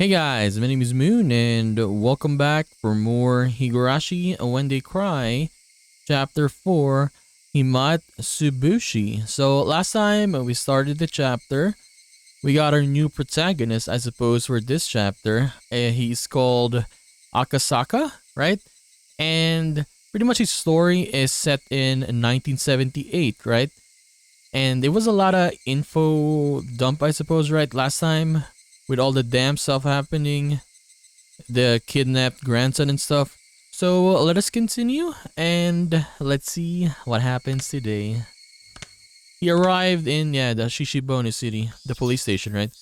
Hey guys, my name is Moon and welcome back for more Higurashi When They Cry, Chapter 4, Himatsubushi. So last time we started the chapter, we got our new protagonist, I suppose, for this chapter. He's called Akasaka, right? And pretty much his story is set in 1978, right? And there was a lot of info dump, I suppose, right? Last time with all the damn stuff happening, the kidnapped grandson and stuff. So let us continue and let's see what happens today. He arrived in, the Shishibone city, the police station, right?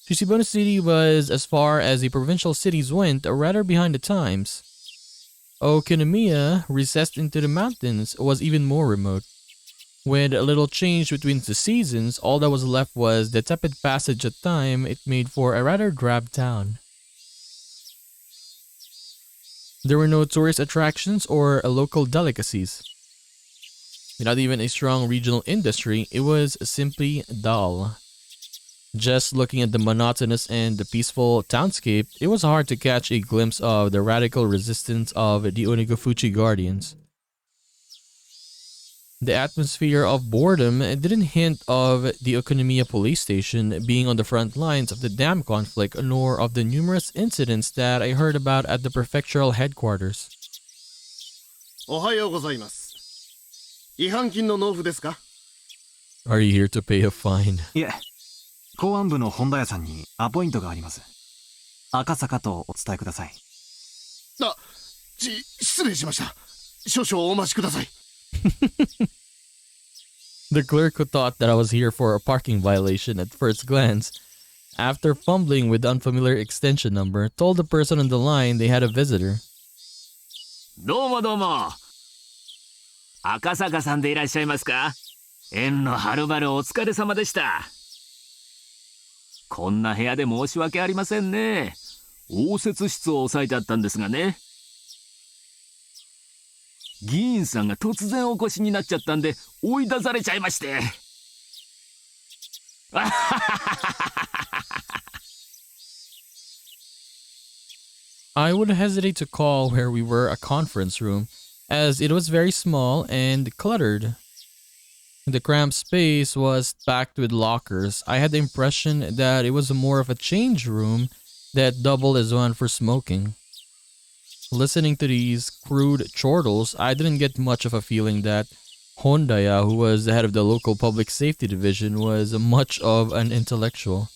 Shishibone city was, as far as the provincial cities went, rather behind the times. OKINOMIYA, recessed into the mountains, was even more remote. With a little change between the seasons, all that was left was the tepid passage of time. It made for a rather drab town. There were no tourist attractions or local delicacies. Without even a strong regional industry, it was simply dull. Just looking at the monotonous and the peaceful townscape, it was hard to catch a glimpse of the radical resistance of the Onigofuchi Guardians. The atmosphere of boredom didn't hint of the Ookinomiya police station being on the front lines of the dam conflict, nor of the numerous incidents that I heard about at the prefectural headquarters. Ohayou gozaimasu. 違反金の納付ですか? Are you here to pay a fine? いえ、公安部の本田屋さんにアポイントがあります。赤坂とお伝えください。失礼しました。少々お待ちください。The clerk, who thought that I was here for a parking violation at first glance, after fumbling with the unfamiliar extension number, told the person on the line they had a visitor. どうもどうも。赤坂さんでいらっしゃいますか？縁のはるばるお疲れ様でした。こんな部屋で申し訳ありませんね。応接室を押さえてあったんですがね。議員さんが突然お越しになっちゃったんで追い出されちゃいまして。I would hesitate to call where we were a conference room, as it was very small and cluttered. The cramped space was packed with lockers. I had the impression that it was more of a change room that doubled as one for smoking. Listening to these crude chortles, I didn't get much of a feeling that Hondaya, who was the head of the local public safety division, was much of an intellectual.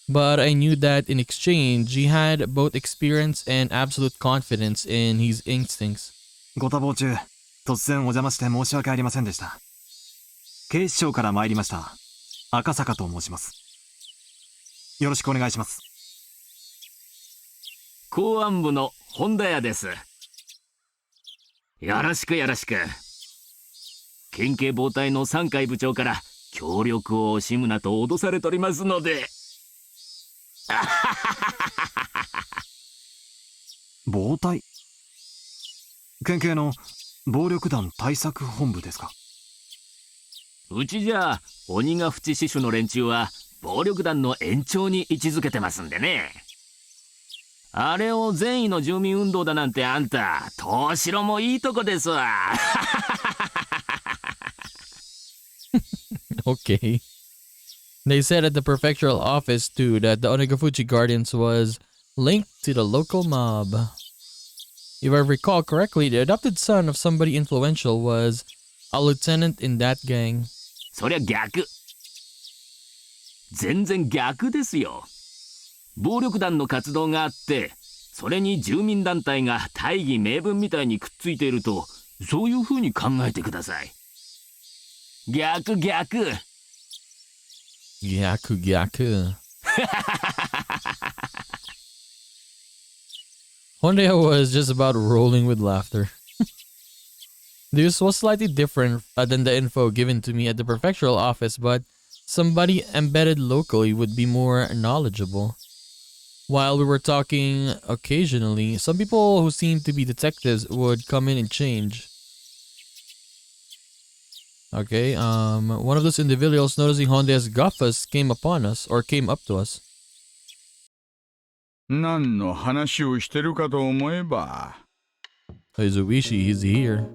But I knew that in exchange, he had both experience and absolute confidence in his instincts. ご多忙中、突然お邪魔して申し訳ありませんでした。警視庁から参りました。赤坂と申します。よろしくお願いします。公安部の本田屋です。よろしくよろしく。県警防隊の3階部長から協力を惜しむなと脅されておりますので。防隊？県警の暴力団対策本部ですか？うちじゃ鬼ヶ淵支所の連中は暴力団の延長に位置づけてますんでね。あれを善意の住民運動だなんてあんた、東城もいいとこですわ。Okay. They said at the prefectural office too that the Onigofuchi Guardians was linked to the local mob. If I recall correctly, the adopted son of somebody influential was a lieutenant in that gang. そりゃ逆。全然逆ですよ。暴力団の活動があって、それに住民団体が大義名分みたいにくっついていると、そういう風に考えてください。逆。Gyaku. Hondaya was just about rolling with laughter. This was slightly different than the info given to me at the prefectural office, but somebody embedded locally would be more knowledgeable. While we were talking occasionally, some people who seemed to be detectives would come in and change. Okay, one of those individuals noticing Honda's guffus came up to us. 何の話をしてるかと思えば。Hey, Ooshi, he's here.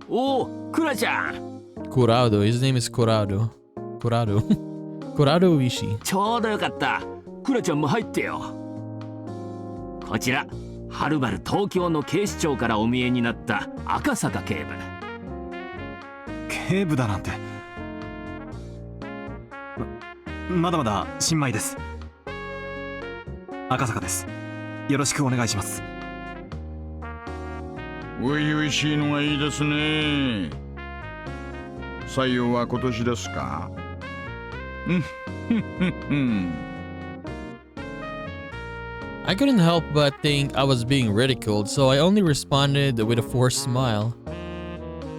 おお、クラちゃん。 Kurado, his name is Kurado. Kurado. Kurado Ooshi. ちょうどよかった。クラちゃんも入ってよ。こちらはるばる東京の警視庁からお見えになった赤坂警部。警部だなんて。まだまだ新米です。赤坂です。よろしくお願いします。初々しいのがいいですね。採用は今年ですか？I couldn't help but think I was being ridiculed, so I only responded with a forced smile.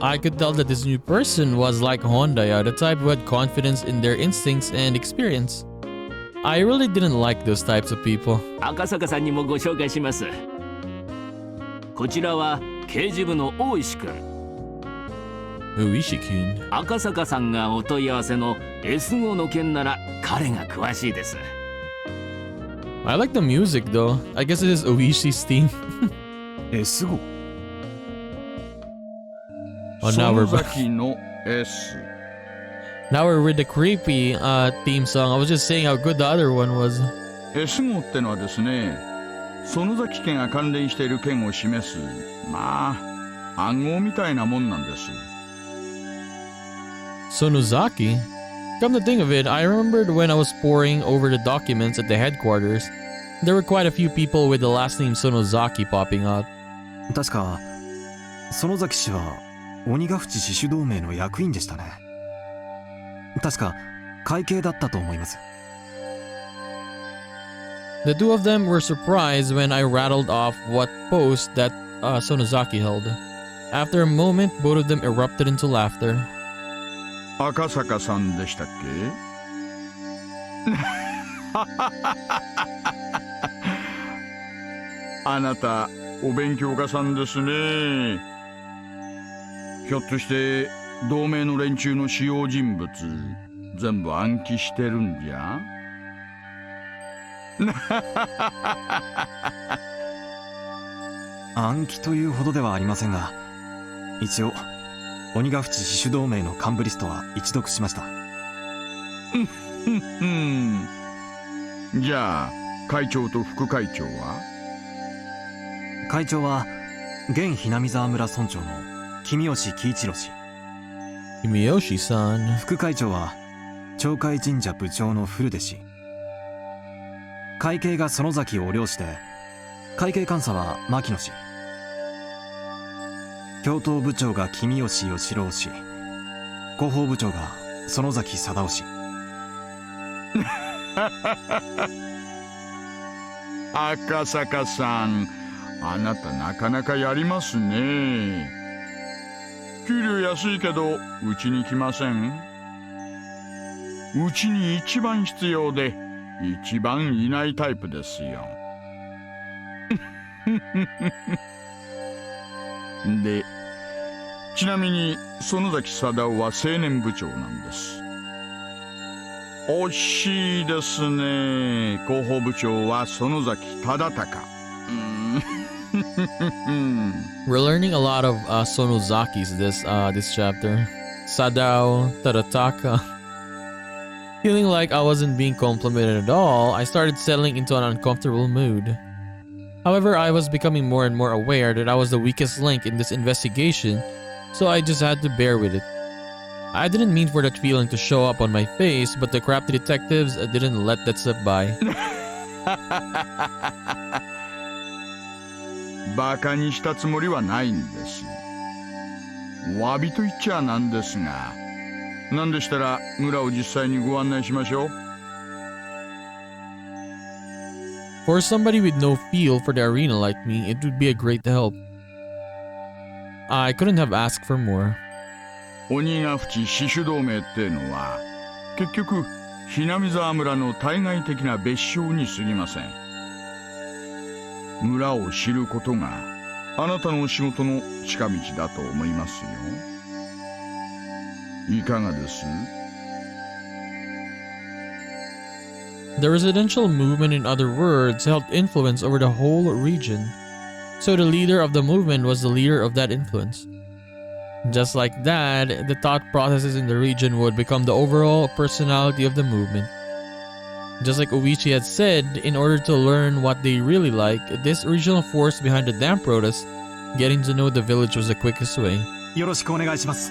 I could tell that this new person was like Hondaya, the type who had confidence in their instincts and experience. I really didn't like those types of people. 赤坂さんにもご紹介します。こちらは刑事部の大石くん。Ooshi-kun. 赤坂さんがお問い合わせの S5 の件なら彼が詳しいです。 I like the music though. I guess it is Oishi's theme. S5。Oh, now we're 園崎の S。now we're with the creepy theme song. I was just saying how good the other one was. S 号ってのはですね、園崎家が関連している件を示す、まあ暗号みたいなもんなんです。 Sonozaki? Come to think of it, I remembered when I was poring over the documents at the headquarters, there were quite a few people with the last name Sonozaki popping out. 確か園崎氏は鬼ヶ淵死守同盟の役員でしたね。確か会計だったと思います。The two of them were surprised when I rattled off what post that Sonozaki held. After a moment, both of them erupted into laughter. 赤坂さんでしたっけ？あなたお勉強家さんですね。ひょっとして同盟の連中の主要人物全部暗記してるんじゃ？暗記というほどではありませんが、一応鬼ヶ淵死守同盟の幹部リストは一読しました。じゃあ会長と副会長は？会長は現ひなみ沢村村長の君吉喜一郎氏。Miyoshi-san. 副会長は町会神社部長の古出氏。会計が園崎お領氏で、会計監査は牧野氏。教頭部長が君吉義郎氏、広報部長が園崎貞夫氏。赤坂さん、あなたなかなかやりますね。給料安いけどうちに来ません？うちに一番必要で一番いないタイプですよ。で、ちなみに園崎貞夫は青年部長なんです。惜しいですね。広報部長は園崎忠孝。We're learning a lot of Sonozakis this chapter. Sadao, Tadataka. Feeling like I wasn't being complimented at all, I started settling into an uncomfortable mood. However, I was becoming more and more aware that I was the weakest link in this investigation, so I just had to bear with it. I didn't mean for that feeling to show up on my face, but the crafty detectives didn't let that slip by. バカにしたつもりはないんです。お詫びと言っちゃなんですが、なんでしたら村を実際にご案内しましょう。For somebody with no feel for the arena like me, it would be a great help. I couldn't have asked for more. 鬼ヶ淵死守同盟ってのは結局ひなみ沢村の対外的な別称に過ぎません。村を知ることがあなたのお仕事の近道だと思いますよ。いかがです？ The residential movement, in other words, held influence over the whole region. So the leader of the movement was the leader of that influence. Just like that, the thought processes in the region would become the overall personality of the movement. Just like Ooshi had said, in order to learn what they really like, this regional force behind the dam protest, getting to know the village was the quickest way. よろしくお願いします。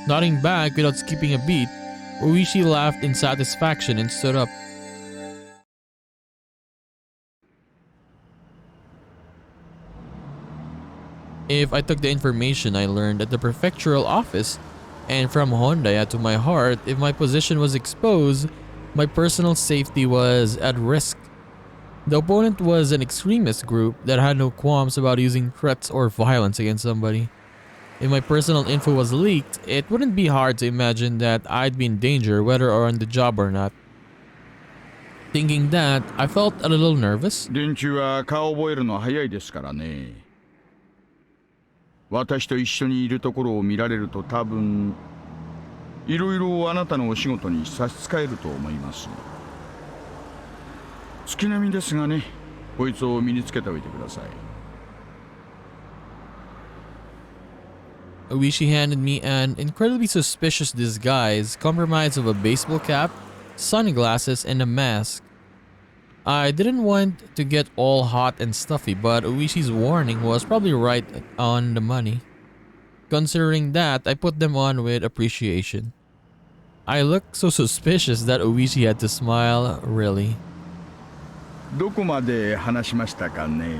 Nodding back without skipping a beat, Ooshi laughed in satisfaction and stood up. If I took the information I learned at the prefectural office and from Hondaya to my heart, if my position was exposed, my personal safety was at risk. The opponent was an extremist group that had no qualms about using threats or violence against somebody. If my personal info was leaked, it wouldn't be hard to imagine that I'd be in danger whether or on the job or not. Thinking that, I felt a little nervous. 連中は顔覚えるの早いですからね。私と一緒にいるところを見られると多分いろいろあなたのお仕事に差し支えると思います。月並みですがね、こいつを身につけておいてください。Ooshi handed me an incredibly suspicious disguise comprised of a baseball cap, sunglasses, and a mask. I didn't want to get all hot and stuffy, but Ooishi's warning was probably right on the money. Considering that, I put them on with appreciation. I looked so suspicious that Ooshi had to smile, really. どこまで話しましたかね。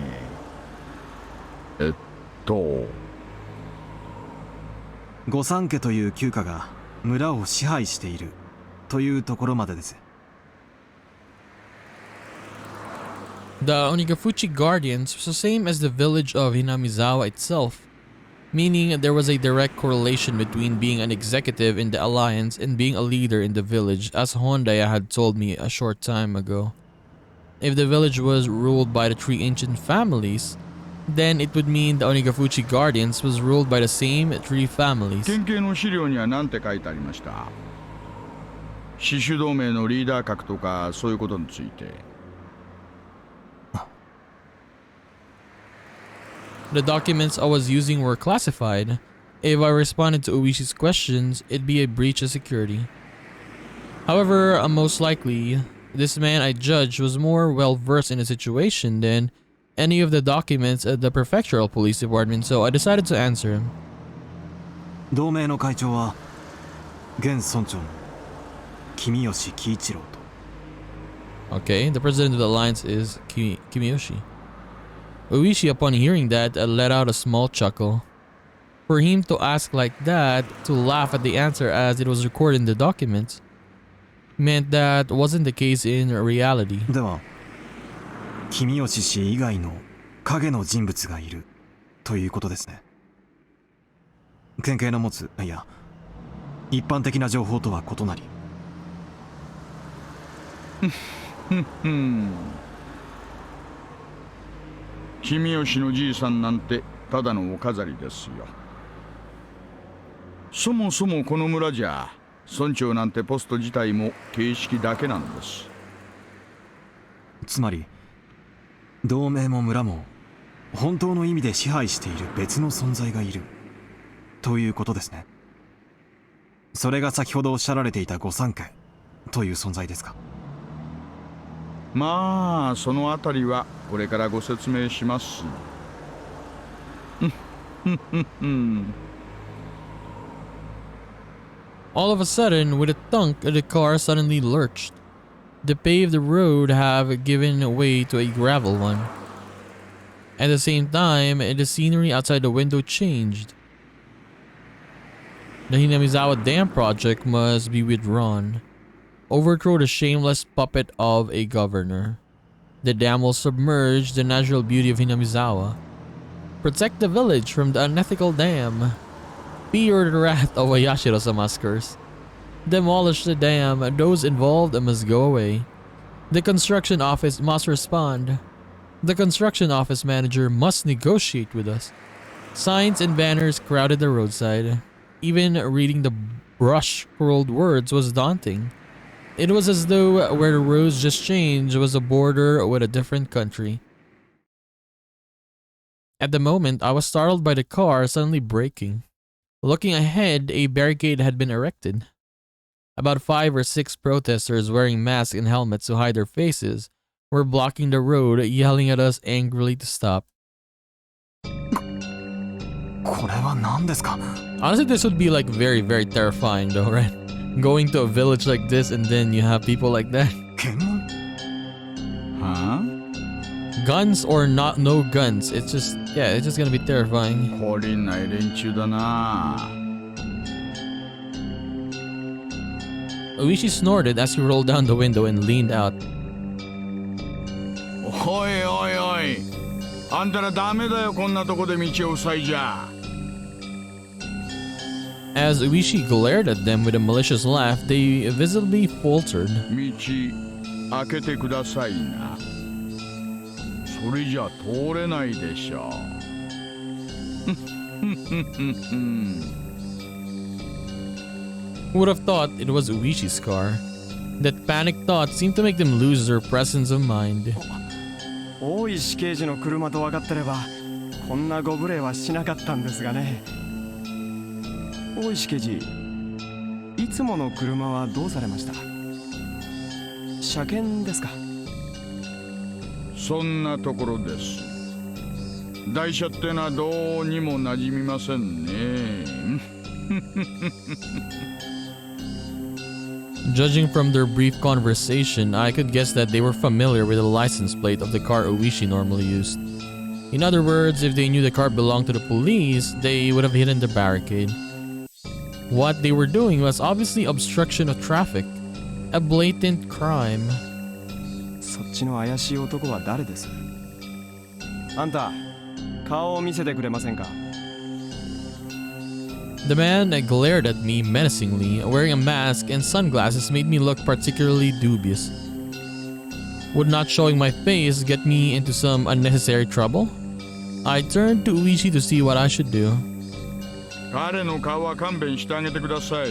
御三家という旧家が村を支配しているというところまでです。The Onigafuchi Guardians was the same as the village of Hinamizawa itself, meaning there was a direct correlation between being an executive in the alliance and being a leader in the village, as Hondaya had told me a short time ago. If the village was ruled by the three ancient families, then it would mean the Onigafuchi Guardians was ruled by the same three families. 県警の資料には何て書いてありました？死守同盟のリーダー格とかそういうことについて。The documents I was using were classified. If I responded to Ooishi's questions, it'd be a breach of security. However, most likely, this man I judged was more well-versed in the situation than any of the documents at the prefectural police department, so I decided to answer him. 同盟の会長は現村長の君吉喜一郎と。 Okay, the president of the alliance is Kimiyoshi. Ooshi, upon hearing that, let out a small chuckle. For him to ask like that, to laugh at the answer as it was recorded in the documents, meant that wasn't the case in reality. では君吉氏以外の影の人物がいるということですね。県警の持つ、いや一般的な情報とは異なり。君吉のじいさんなんてただのお飾りですよ。そもそもこの村じゃ村長なんてポスト自体も形式だけなんです。つまり同盟も村も本当の意味で支配している別の存在がいるということですね。それが先ほどおっしゃられていた御三家という存在ですか。まあそのあたりはこれからご説明します。All of a sudden, with a thunk, the car suddenly lurched. The paved road have given way to a gravel one. At the same time, the scenery outside the window changed. The Hinamizawa Dam project must be withdrawn. Overthrow the shameless puppet of a governor. The dam will submerge the natural beauty of Hinamizawa. Protect the village from the unethical dam. Fear the wrath of Yashiro-sama's curse. Demolish the dam. Those involved must go away. The construction office must respond. The construction office manager must negotiate with us. Signs and banners crowded the roadside. Even reading the brush-scrawled words was daunting. It was as though where the roads just changed was a border with a different country. At the moment, I was startled by the car suddenly braking. Looking ahead, a barricade had been erected. About 5 or 6 protesters wearing masks and helmets to hide their faces were blocking the road, yelling at us angrily to stop. これは何ですか? Honestly, this would be like very, very terrifying though, right? Going to a village like this and then you have people like that. 検問? Huh? Guns or no guns, it's just gonna be terrifying. 懲りない連中だな。Ooshi snorted as he rolled down the window and leaned out. おいおいおい、あんたらダメだよ、こんなとこで道を塞いじゃ。As Ooshi glared at them with a malicious laugh, they visibly faltered. 道開けてくださいな。それじゃ通れないでしょ。Who would have thought it was Uishi's car? That panicked thought seemed to make them lose their presence of mind. 大石刑事の車と分かってればこんなご無礼はしなかったんですがね。大石刑事、いつもの車はどうされました？車検ですか？そんなところです。台車ってのはどうにも馴染みませんね。Judging from their brief conversation, I could guess that they were familiar with the license plate of the car Ooshi normally used. In other words, if they knew the car belonged to the police, they would have hidden the barricade. What they were doing was obviously obstruction of traffic, a blatant crime. そっちの怪しい男は誰です？あんた、顔を見せてくれませんか？ The man glared at me menacingly. Wearing a mask and sunglasses made me look particularly dubious. Would not showing my face get me into some unnecessary trouble? I turned to Ooshi to see what I should do. 彼の顔は勘弁してあげてください。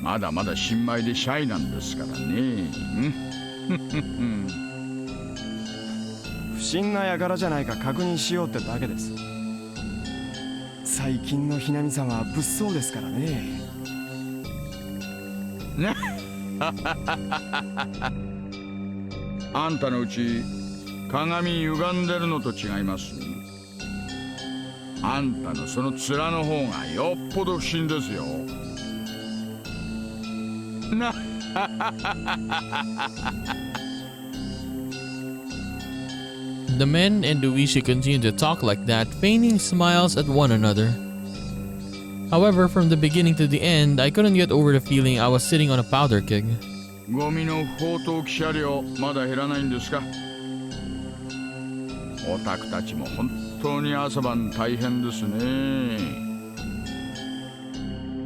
まだまだ新米でシャイなんですからね。不審な輩じゃないか確認しようってだけです。最近のひなみさんは物騒ですからね。あんたのうち鏡歪んでるのと違います。あんたのその面の方がよっぽど不審ですよ。なThe men and Ooshi continued to talk like that, feigning smiles at one another. However, from the beginning to the end, I couldn't get over the feeling I was sitting on a powder keg. ゴミの不法投棄車両まだ減らないんですか？オタクたちも本当に朝晩大変ですね。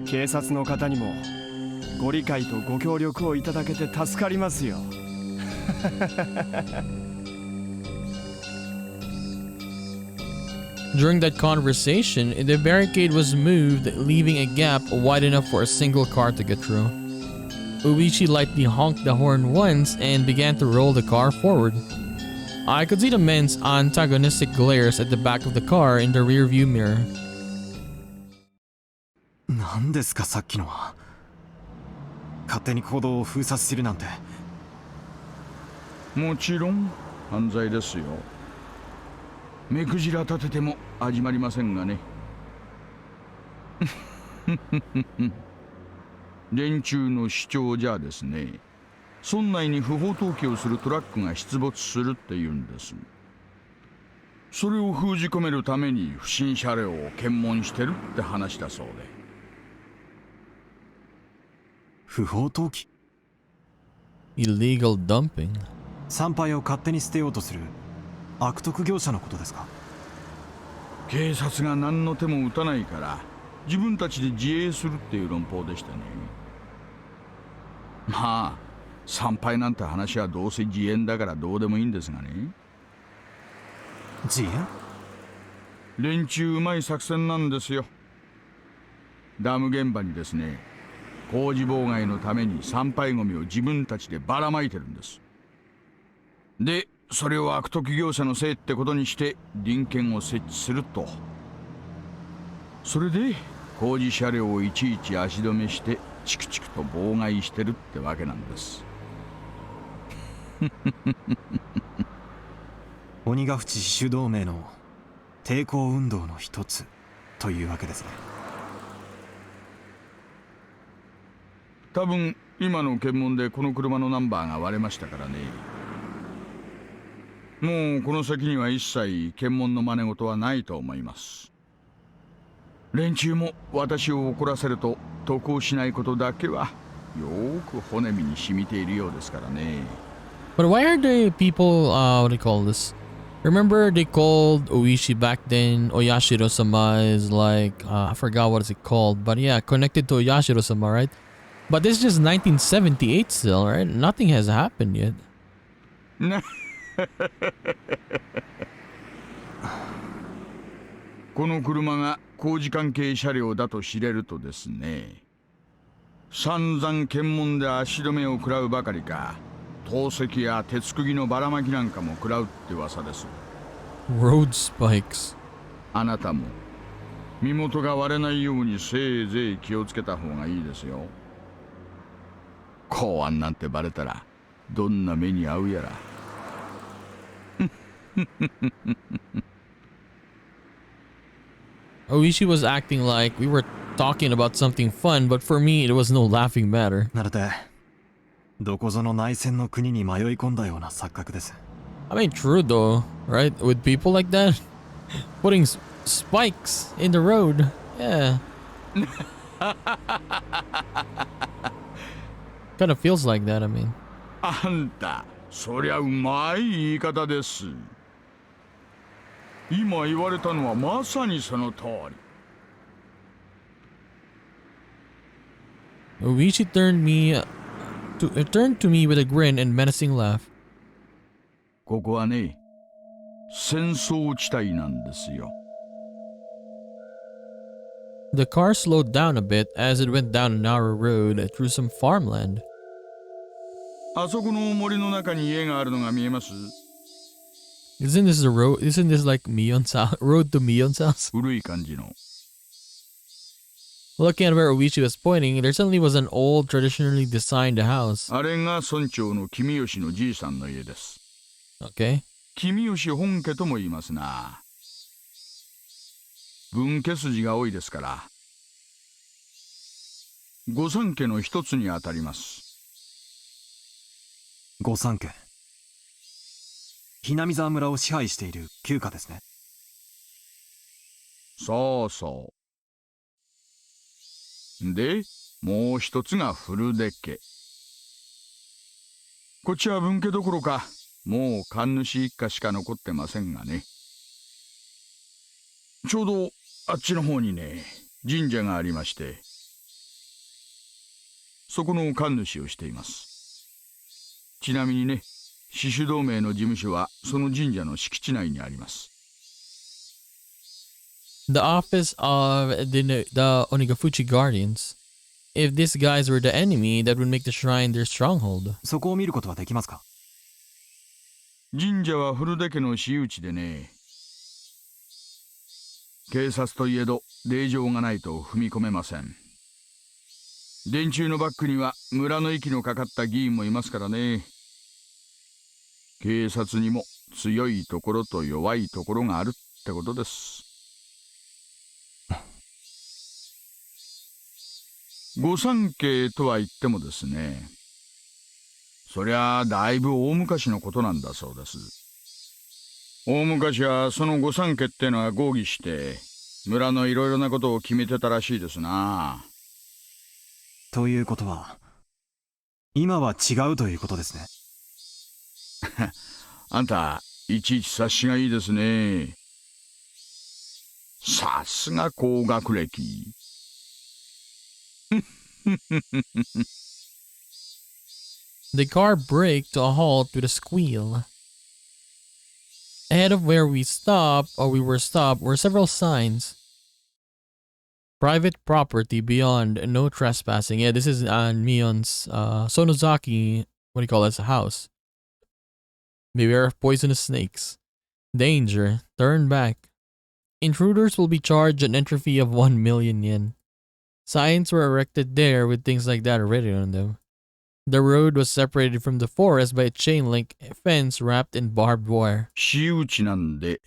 警察の方にもご理解とご協力をいただけて助かりますよ。During that conversation, the barricade was moved, leaving a gap wide enough for a single car to get through. Ooshi lightly honked the horn once and began to roll the car forward. I could see the men's antagonistic glares at the back of the car in the rearview mirror. 何ですかさっきのは。勝手に行動を封殺するなんて。もちろん犯罪ですよ。目くじら立てても始まりませんがね。連中の主張じゃですね、村内に不法投棄をするトラックが出没するって言うんです。それを封じ込めるために不審車両を検問してるって話だそうで。不法投棄? Illegal dumping. 参拝を勝手に捨てようとする悪徳業者のことですか？警察が何の手も打たないから自分たちで自衛するっていう論法でしたね。まあ参拝なんて話はどうせ自演だからどうでもいいんですがね。自演？連中うまい作戦なんですよ。ダム現場にですね、工事妨害のために参拝ゴミを自分たちでばらまいてるんです。で、それを悪徳業者のせいってことにして臨検を設置すると。それで工事車両をいちいち足止めしてチクチクと妨害してるってわけなんです。鬼ヶ淵死守同盟の抵抗運動の一つというわけですね。多分今の検問でこの車のナンバーが割れましたからね。もうこの先には一切検問の真似事はないと思います。連中も私を怒らせると得をしないことだけはよーく骨身に染みているようですからね。But why are the people, what do you call this? Remember they called Ooshi back then, Oyashiro-sama is like, I forgot what is it called, but yeah, connected to Oyashiro-sama, right? But this is just 1978 still, right? Nothing has happened yet. この車が工事関係車両だと知れるとですね、散々検問で足止めを食らうばかりか、投石や鉄釘のばらまきなんかも食らうって噂です。 Road spikes. あなたも身元が割れないようにせいぜい気をつけた方がいいですよ。公安なんてバレたらどんな目に遭うやら。Ooshi was acting like we were talking about something fun, but for me it was no laughing matter. まるでどこぞの内戦の国に迷い込んだような錯覚です。I mean, true though, right? With people like that, putting spikes in the road, yeah. Kind of feels like that. I mean, あんた、そりゃうまい言い方です。今言われたのはまさにその通り。Ooshi turned to me with a grin and menacing laugh. ここはね、戦争地帯なんですよ。The car slowed down a bit as it went down a narrow road through some farmland. あそこの森の中に家があるのが見えます？ Isn't this the road? Isn't this like Mion's house? Road to Mion's house? 古い感じの。Looking at where Ooshi was pointing, there suddenly was an old, traditionally designed house. あれが村長の君吉のじいさんの家です。Okay. 君吉本家とも言いますな。分家筋が多いですから。御三家の一つにあたります。御三家。ひなみ沢村を支配している旧家ですね。そうそう。で、もう一つが古出家。こっちは分家どころか、もう神主一家しか残ってませんがね。ちょうどあっちの方にね、神社がありまして、そこの神主をしています。ちなみにね、死守同盟の事務所はその神社の敷地内にあります。The office of the Onigafuchi Guardians. If these guys were the enemy, that would make the shrine their stronghold. そこを見ることはできますか？神社は古出家の私有地でね、警察といえど令状がないと踏み込めません。電柱のバックには村の息のかかった議員もいますからね。警察にも強いところと弱いところがあるってことです。御三家とは言ってもですね、そりゃあだいぶ大昔のことなんだそうです。大昔はその御三家ってのは合議して村のいろいろなことを決めてたらしいですな。ということは、今は違うということですね。あんた、いちいち察しがいいですね。さすが高学歴。The car braked to a halt with a squeal. Ahead of where we were stopped, were several signs. Private property beyond no trespassing. Yeah, this is Mion's Sonozaki, what do you call it, house. Beware of poisonous snakes. Danger. Turn back. Intruders will be charged an entry fee of 1 million yen. Signs were erected there with things like that written on them. The road was separated from the forest by a chain link fence wrapped in barbed wire. 私有地なんで、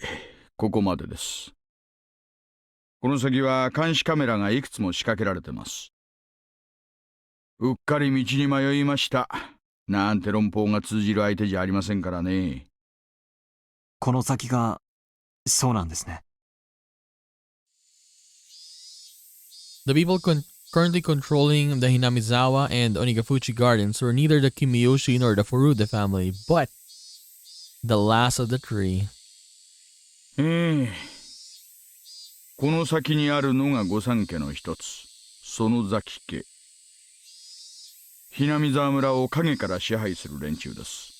ここまでです。この先は監視カメラがいくつも仕掛けられてます。うっかり道に迷いました。なんて論法が通じる相手じゃありませんからね。この先がそうなんですね。The people currently controlling the Hinamizawa and Onigafuchi gardens were neither the Kimiyoshi nor the Furude family, but the last of the tree. この先にあるのが御三家の一つ、園崎家。ひなみざわ村を影から支配する連中です。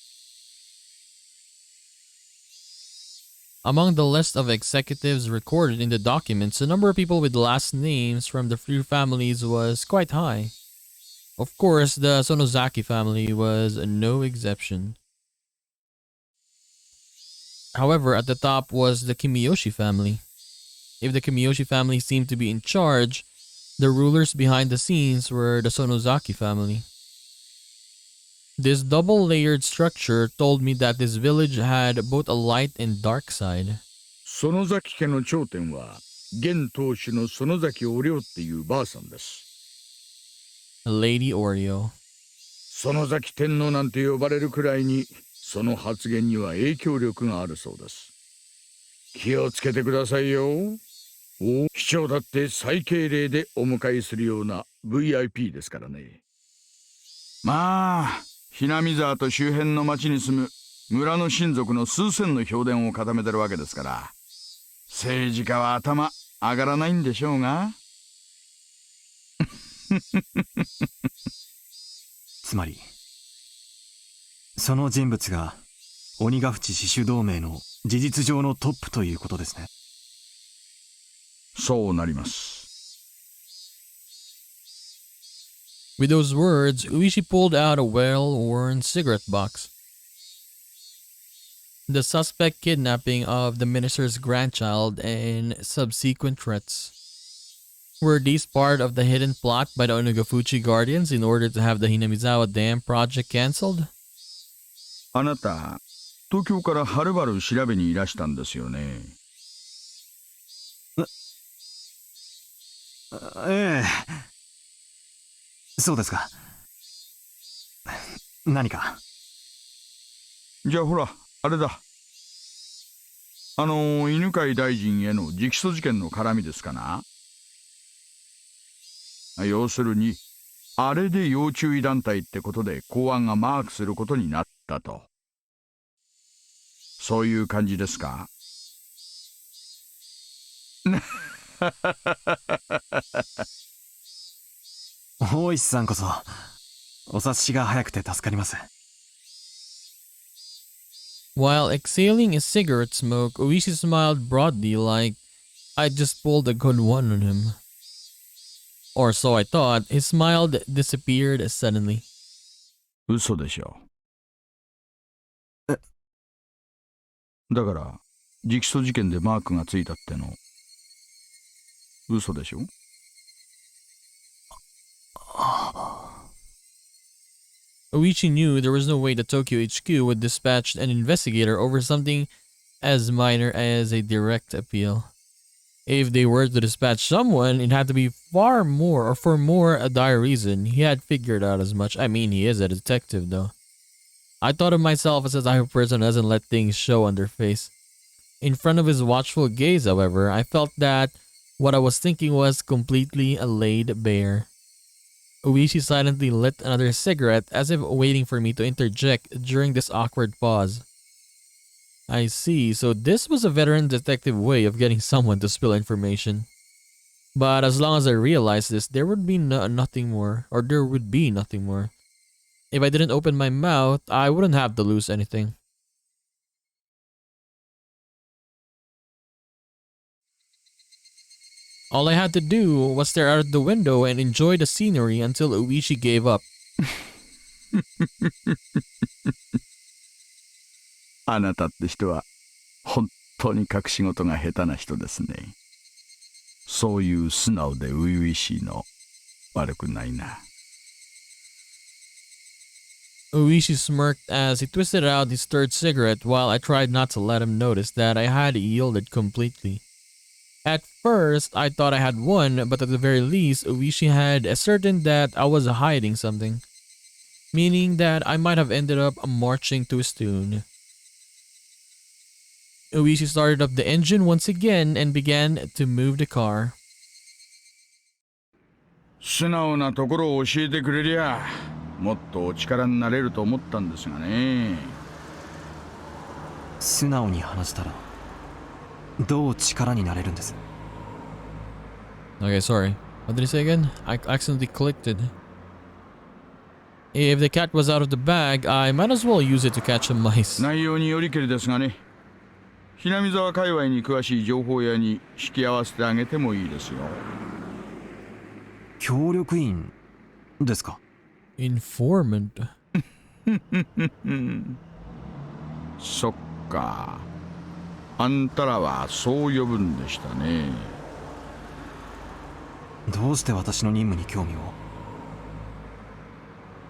Among the list of executives recorded in the documents, the number of people with last names from the few families was quite high. Of course, the Sonozaki family was no exception. However, at the top was the Kimiyoshi family. If the Kimiyoshi family seemed to be in charge, the rulers behind the scenes were the Sonozaki family. This double-layered structure told me that this village had both a light and dark side. 園崎家の頂点は、現当主の園崎お涼っていうばあさんです。Lady Oreo. 園崎天皇なんて呼ばれるくらいに、その発言には影響力があるそうです。気をつけてくださいよ。市長だって最敬礼でお迎えするような VIP ですからね。まあ、ひなみ沢と周辺の町に住む村の親族の数千の評伝を固めてるわけですから、政治家は頭上がらないんでしょうが。つまり、その人物が鬼ヶ淵死守同盟の事実上のトップということですね。そうなります。With those words, Ooshi pulled out a well-worn cigarette box. The suspect kidnapping of the minister's grandchild and subsequent threats. Were these part of the hidden plot by the Onigafuchi guardians in order to have the Hinamizawa Dam project cancelled? あなた、東京からはるばる調べにいらしたんですよね。ええ。そうですか。何か。じゃあほら、あれだ。犬飼大臣への直訴事件の絡みですかな。要するに、あれで要注意団体ってことで公安がマークすることになったと。そういう感じですか。大石さんこそお察しが早くて助かります。While exhaling a cigarette smoke, Ooshi smiled broadly like I'd just pulled a good one on him. Or so I thought. His smile disappeared suddenly. 嘘でしょ。だから、直訴事件でマークがついたっての、嘘でしょ。Ooshi knew there was no way the Tokyo HQ would dispatch an investigator over something as minor as a direct appeal. If they were to dispatch someone, it had to be far more or for more a dire reason. He had figured out as much. I mean, he is a detective though. I thought of myself as a type of person who doesn't let things show on their face. In front of his watchful gaze, however, I felt that what I was thinking was completely laid bare. Ooshi silently lit another cigarette as if waiting for me to interject during this awkward pause. I see, so this was a veteran detective way of getting someone to spill information. But as long as I realized this, there would be nothing more, or there would be nothing more. If I didn't open my mouth, I wouldn't have to lose anything. All I had to do was stare out the window and enjoy the scenery until Ooshi gave up. あなたって人は本当に隠し事が下手な人ですね。そういう素直で初々しいの悪くないな。Ooshi smirked as he twisted out his third cigarette while I tried not to let him notice that I had yielded completely. At first, I thought I had won, but at the very least, Ooshi had ascertained that I was hiding something, meaning that I might have ended up marching to his tune. Ooshi started up the engine once again and began to move the car. 素直なところを教えてくれりゃ、もっとお力になれると思ったんですがね。素直に話したらどう力になれるんです？ Okay, sorry. What did he say again? I accidentally clicked it. If the cat was out of the bag, I might as well use it to catch some mice. 内容によりけりですがね。ひなみ沢界隈に詳しい情報屋に引き合わせてあげてもいいですよ。協力員ですか？ Informant. そっか。あんたらはそう呼ぶんでしたね。どうして私の任務に興味を？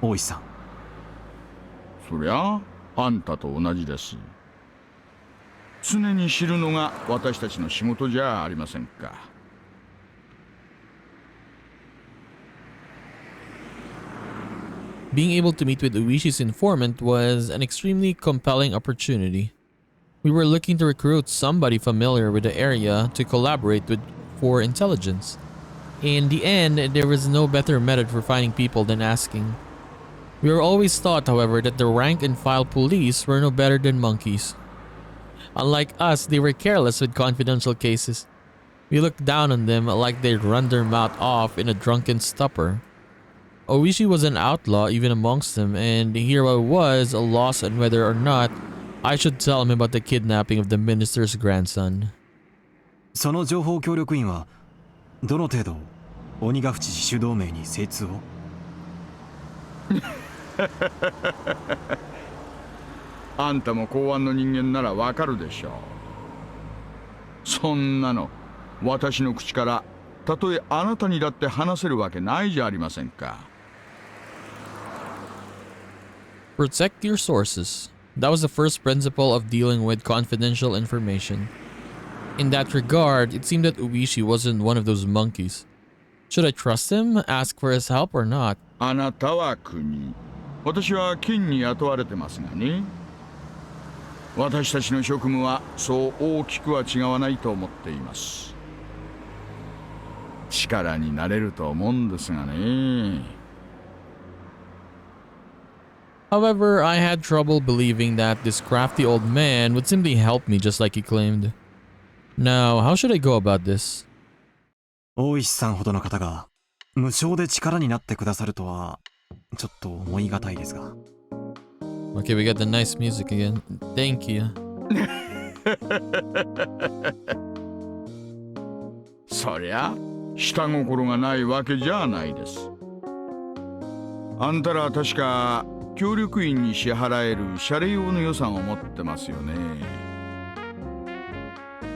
大石さん。そりゃあんたと同じです。常に知るのが私たちの仕事じゃありませんか。Being able to meet with Uishi's informant was an extremely compelling opportunity. We were looking to recruit somebody familiar with the area to collaborate with for intelligence. In the end, there was no better method for finding people than asking. We were always taught, however, that the rank and file police were no better than monkeys. Unlike us, they were careless with confidential cases. We looked down on them like they'd run their mouth off in a drunken stupor. Ooshi was an outlaw even amongst them, and here I was, lost on whether or not I should tell him about the kidnapping of the minister's grandson. その情報協力員はどの程度鬼ヶ淵自主同盟に精通を？あんたも公安の人間ならわかるでしょう。そんなの私の口からたとえあなたにだって話せるわけないじゃありませんか。Protect your sources. That was the first principle of dealing with confidential information. In that regard, it seemed that Ooshi wasn't one of those monkeys. Should I trust him, ask for his help, or not? あなたは国、私は金に雇われてますがね。私たちの職務はそう大きくは違わないと思っています。力になれると思うんですがね。However, I had trouble believing that this crafty old man would simply help me just like he claimed. Now, how should I go about this? 大石さんほどの方が無償で力になってくださるとはちょっと思いがたいですが。Okay, we got the nice music again. Thank you. そりゃ下心がないわけじゃないです。あんたらは確か協力員に支払える謝礼用の予算を持ってますよね。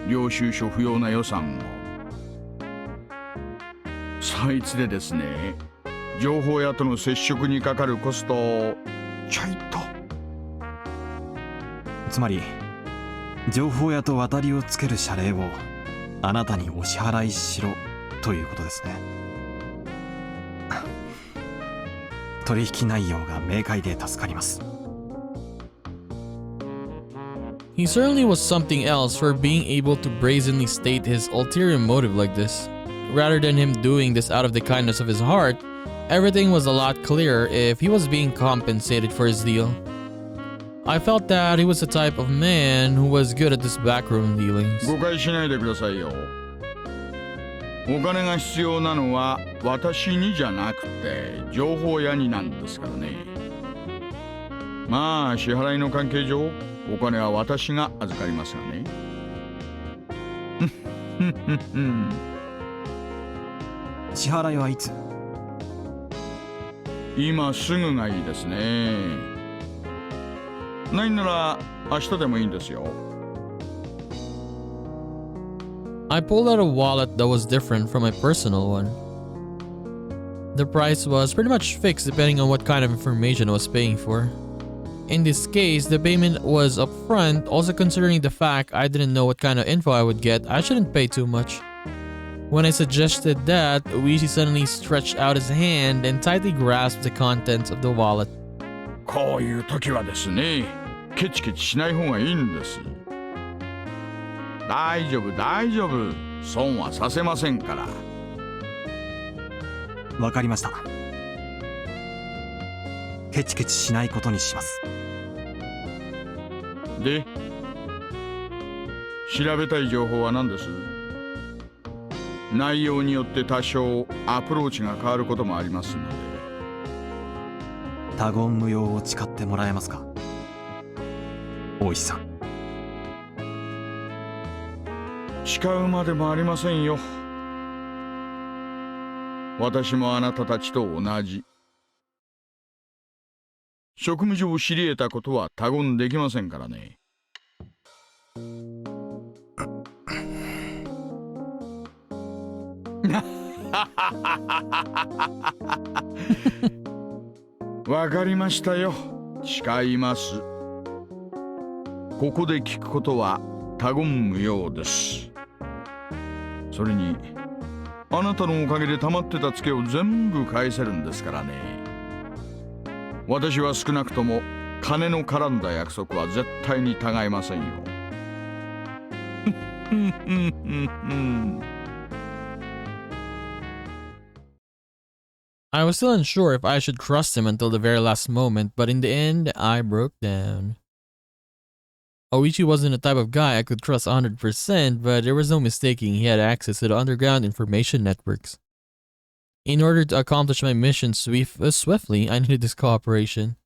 領収書不要な予算を。そいつでですね、情報屋との接触にかかるコストをちょいと。つまり情報屋と渡りをつける謝礼をあなたにお支払いしろということですね。取引内容が明快で助かります。He certainly was something else for being able to brazenly state his ulterior motive like this. Rather than him doing this out of the kindness of his heart, everything was a lot clearer if he was being compensated for his deal. I felt that he was the type of man who was good at this backroom dealings. 誤解しないでくださいよ。お金が必要なのは私にじゃなくて情報屋になんですからね。まあ支払いの関係上お金は私が預かりますがね。支払いはいつ？今すぐがいいですね。ないなら明日でもいいんですよ。I pulled out a wallet that was different from my personal one. The price was pretty much fixed depending on what kind of information I was paying for. In this case, the payment was upfront, also considering the fact I didn't know what kind of info I would get, I shouldn't pay too much. When I suggested that, Ooshi suddenly stretched out his hand and tightly grasped the contents of the wallet. こういう時はですね、ケチケチしない方がいいんです。大丈夫大丈夫、損はさせませんから。わかりました。ケチケチしないことにします。で、調べたい情報は何です？内容によって多少アプローチが変わることもありますので。他言無用を誓ってもらえますか、大石さん。誓うまでもありませんよ。私もあなたたちと同じ。職務上知り得たことは他言できませんからね。わかりましたよ。誓います。ここで聞くことは他言無用です。それにあなたのおかげで溜まってたツケを全部返せるんですからね。私は少なくとも金の絡んだ約束は絶対に違いませんよ。I was still unsure if I should trust him until the very last moment, but in the end, I broke down. Oichi wasn't the type of guy I could trust 100%, but there was no mistaking he had access to the underground information networks. In order to accomplish my mission swiftly, I needed his cooperation.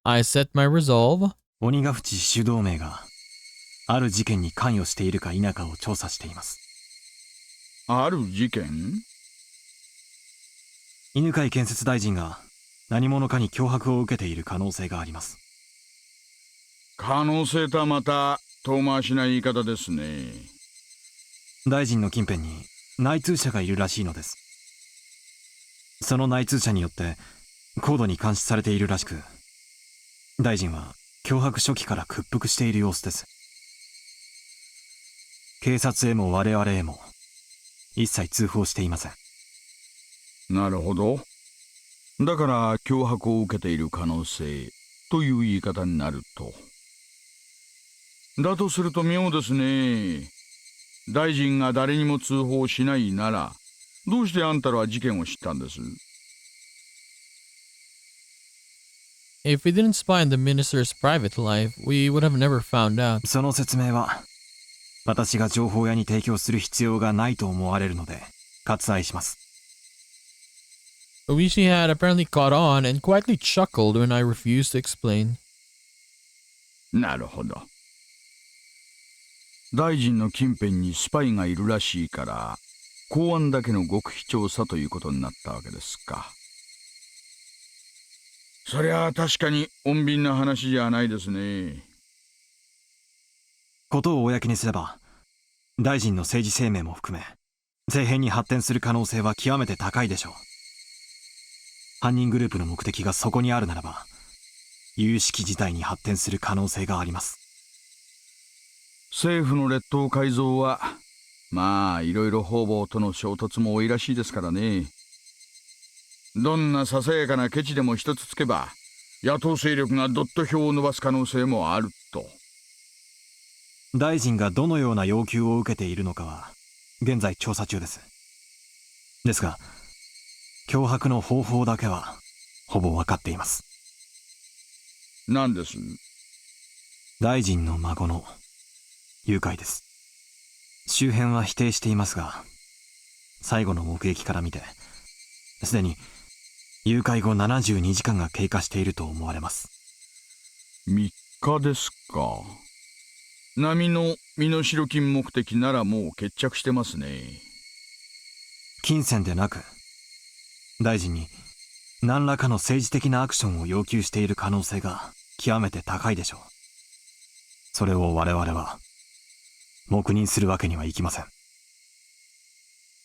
I set my resolve. 鬼ヶ淵主導名がある事件に関与しているか否かを調査しています。ある事件？犬飼建設大臣が何者かに脅迫を受けている可能性があります。可能性とはまた遠回しな言い方ですね。大臣の近辺に内通者がいるらしいのです。その内通者によって高度に監視されているらしく、大臣は脅迫初期から屈服している様子です。警察へも我々へも一切通報していません。なるほど。だから脅迫を受けている可能性という言い方になると。だとすると妙ですね。大臣が誰にも通報しないなら、どうしてあんたらは事件を知ったんです？ If we didn't spy on the minister's private life, we would have never found out. その説明は私が情報屋に提供する必要がないと思われるので割愛します。Ooshi had apparently caught on and quietly chuckled when I refused to explain. なるほど。大臣の近辺にスパイがいるらしいから、公安だけの極秘調査ということになったわけですか。そりゃあ確かに穏便な話じゃないですね。ことを公にすれば、大臣の政治生命も含め、政変に発展する可能性は極めて高いでしょう。犯人グループの目的がそこにあるならば、有識事態に発展する可能性があります。政府の劣等改造は、まあいろいろ方々との衝突も多いらしいですからね。どんなささやかなケチでも一つつけば、野党勢力がどっと票を伸ばす可能性もあると。大臣がどのような要求を受けているのかは現在調査中です。ですが脅迫の方法だけはほぼ分かっています。何です？大臣の孫の誘拐です。周辺は否定していますが、最後の目撃から見てすでに誘拐後72時間が経過していると思われます。3日ですか。並の身代金目的ならもう決着してますね。金銭でなく、大臣に何らかの政治的なアクションを要求している可能性が極めて高いでしょう。それを我々は黙認するわけにはいきません。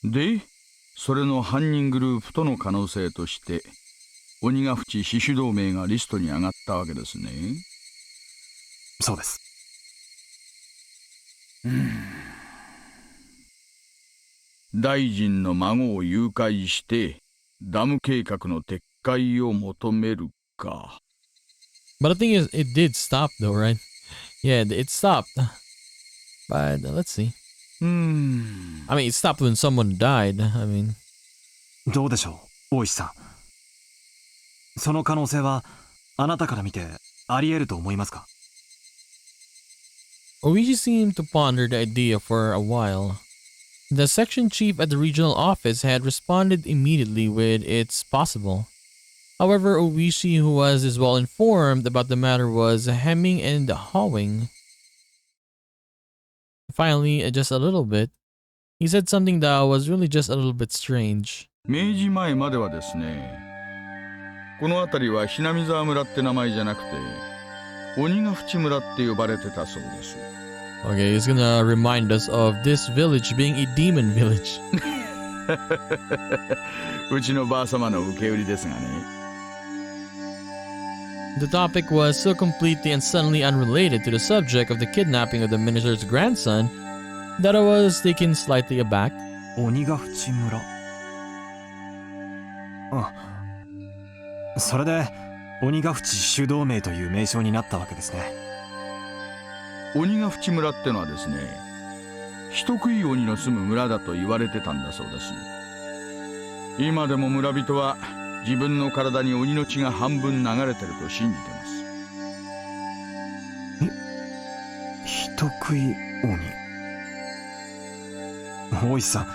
で、それの犯人グループとの可能性として、鬼ヶ淵死守同盟がリストに上がったわけですね。そうです。大臣の孫を誘拐してダム計画の撤回を求めるか。But the thing is, it did stop though, right? Yeah, it stopped. But let's see. I mean, it stopped when someone died. I mean, どうでしょう、大石さん。その可能性はあなたから見てあり得ると思いますか？ Ooshi seemed to ponder the idea for a while. The section chief at the regional office had responded immediately with it's possible. However, Ooshi, who was as well informed about the matter, was hemming and hawing. Finally, just a little bit, he said something that was really just a little bit strange. 明治前まではですね、この辺りはひなみ沢村って名前じゃなくて鬼ヶ淵村って呼ばれてたそうです。Okay, he's gonna remind us of this village being a demon village. うちのばあ様の受け売りですがね。The topic was so completely and suddenly unrelated to the subject of the kidnapping of the minister's grandson that I was taken slightly aback. 鬼ヶ淵村。それで鬼ヶ淵死守同盟という名称になったわけですね。鬼ヶ淵村ってのはですね、人食い鬼の住む村だと言われてたんだそうです。今でも村人は自分の体に鬼の血が半分流れてると信じてます。人食い鬼。大石さん、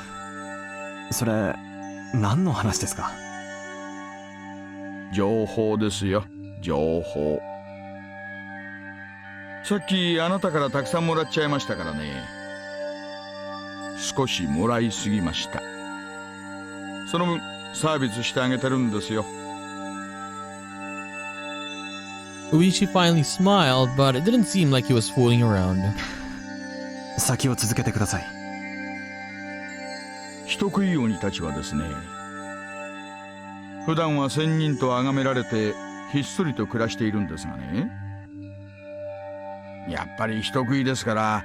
それ何の話ですか？情報ですよ、情報。さっきあなたからたくさんもらっちゃいましたからね。少しもらいすぎました。その分サービスしてあげてるんですよ。Ooshi finally smiled, but it didn't seem like he was fooling around. 先を続けてください。人食い鬼たちはですね、普段は仙人と崇められてひっそりと暮らしているんですがね、やっぱり人食いですから